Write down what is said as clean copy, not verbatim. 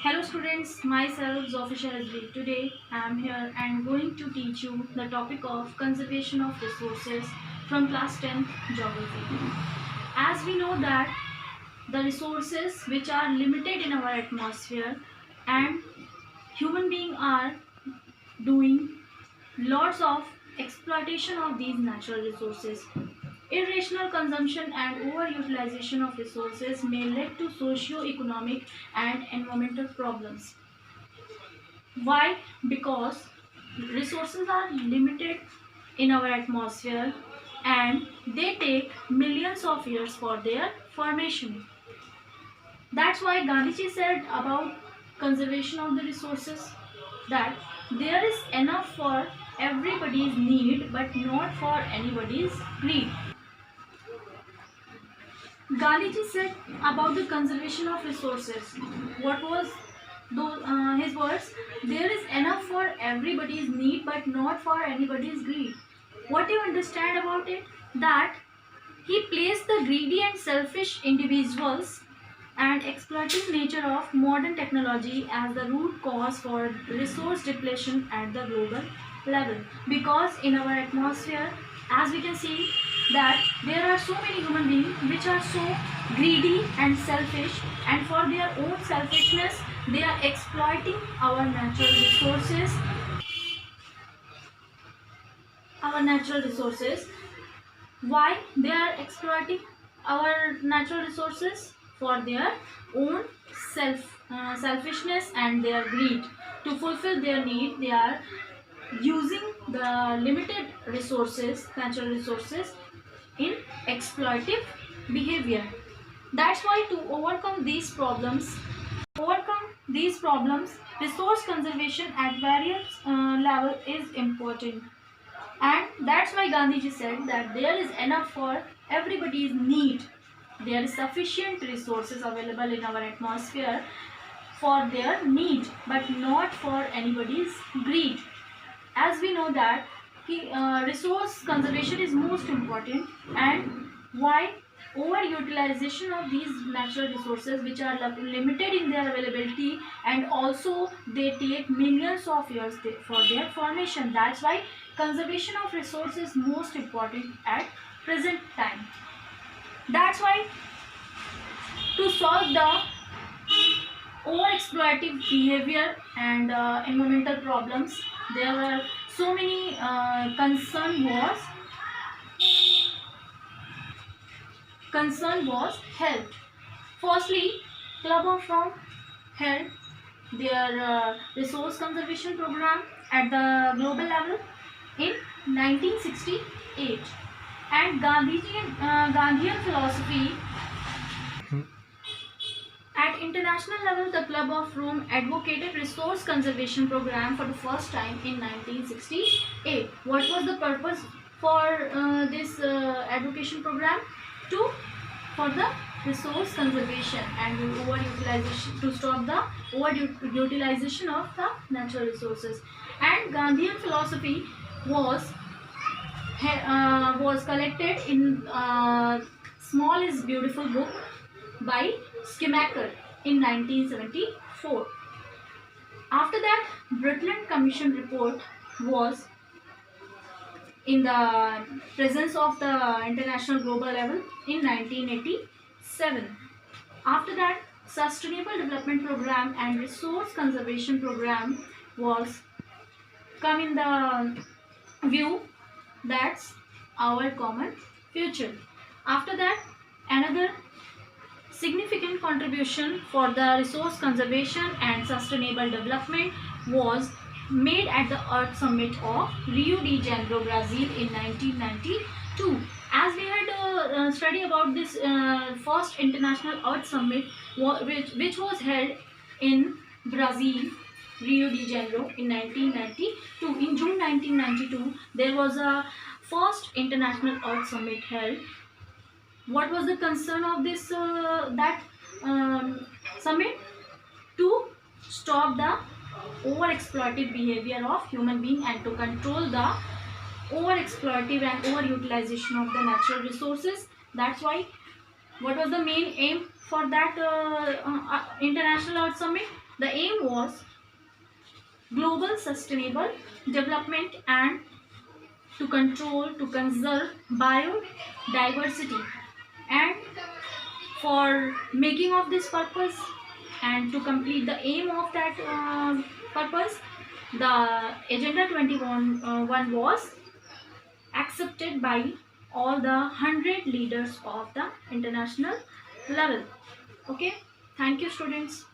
Hello students, myself Zofi Sharazri. Today I am here and going to teach you the topic of conservation of resources from class 10 geography. As we know that the resources which are limited in our atmosphere and human beings are doing lots of exploitation of these natural resources. Irrational consumption and overutilization of resources may lead to socio-economic and environmental problems. Why? Because resources are limited in our atmosphere and they take millions of years for their formation. That's why Gandhiji said about conservation of the resources that there is enough for everybody's need but not for anybody's greed. Gandhiji said about the conservation of resources. What was his words? There is enough for everybody's need but not for anybody's greed. What do you understand about it? That he placed the greedy and selfish individuals and exploiting nature of modern technology as the root cause for resource depletion at the global level. Because in our atmosphere, as we can see, that there are so many human beings which are so greedy and selfish, and for their own selfishness they are exploiting our natural resources. Why they are exploiting our natural resources? For their own selfishness and their greed. To fulfill their need, they are using the limited resources, natural resources, in exploitive behavior. That's why to overcome these problems, resource conservation at various level is important. And that's why Gandhiji said that there is enough for everybody's need. There is sufficient resources available in our atmosphere for their need, but not for anybody's greed. As we know that resource conservation is most important, and why overutilization of these natural resources which are limited in their availability, and also they take millions of years for their formation. That's why conservation of resources is most important at present time. That's why to solve the over-exploitive behavior and environmental problems, there were so many concern was held. Firstly, Club of Rome held their resource conservation program at the global level in 1968, and Gandhian philosophy. At international level, the Club of Rome advocated resource conservation program for the first time in 1968. What was the purpose for this advocation program? For the resource conservation and overutilization, to stop the overutilization of the natural resources. And Gandhian philosophy was collected in Small is Beautiful book by Schumacher in 1974. After that, Brundtland Commission report was in the presence of the international global level in 1987. After that, Sustainable Development Program and Resource Conservation Program was come in the view. That's our common future. After that, another significant contribution for the resource conservation and sustainable development was made at the Earth Summit of Rio de Janeiro, Brazil in 1992. As we had study about this first International Earth Summit, which was held in Brazil, Rio de Janeiro in 1992. In June 1992, there was a first International Earth Summit held. What was the concern of this summit? To stop the over-exploitive behavior of human being and to control the over-exploitive and over-utilization of the natural resources. That's why, what was the main aim for that International Earth Summit? The aim was global sustainable development and to control, to conserve biodiversity. And for making of this purpose and to complete the aim of that purpose, the Agenda 21 one was accepted by all the 100 leaders of the international level. Okay, thank you students.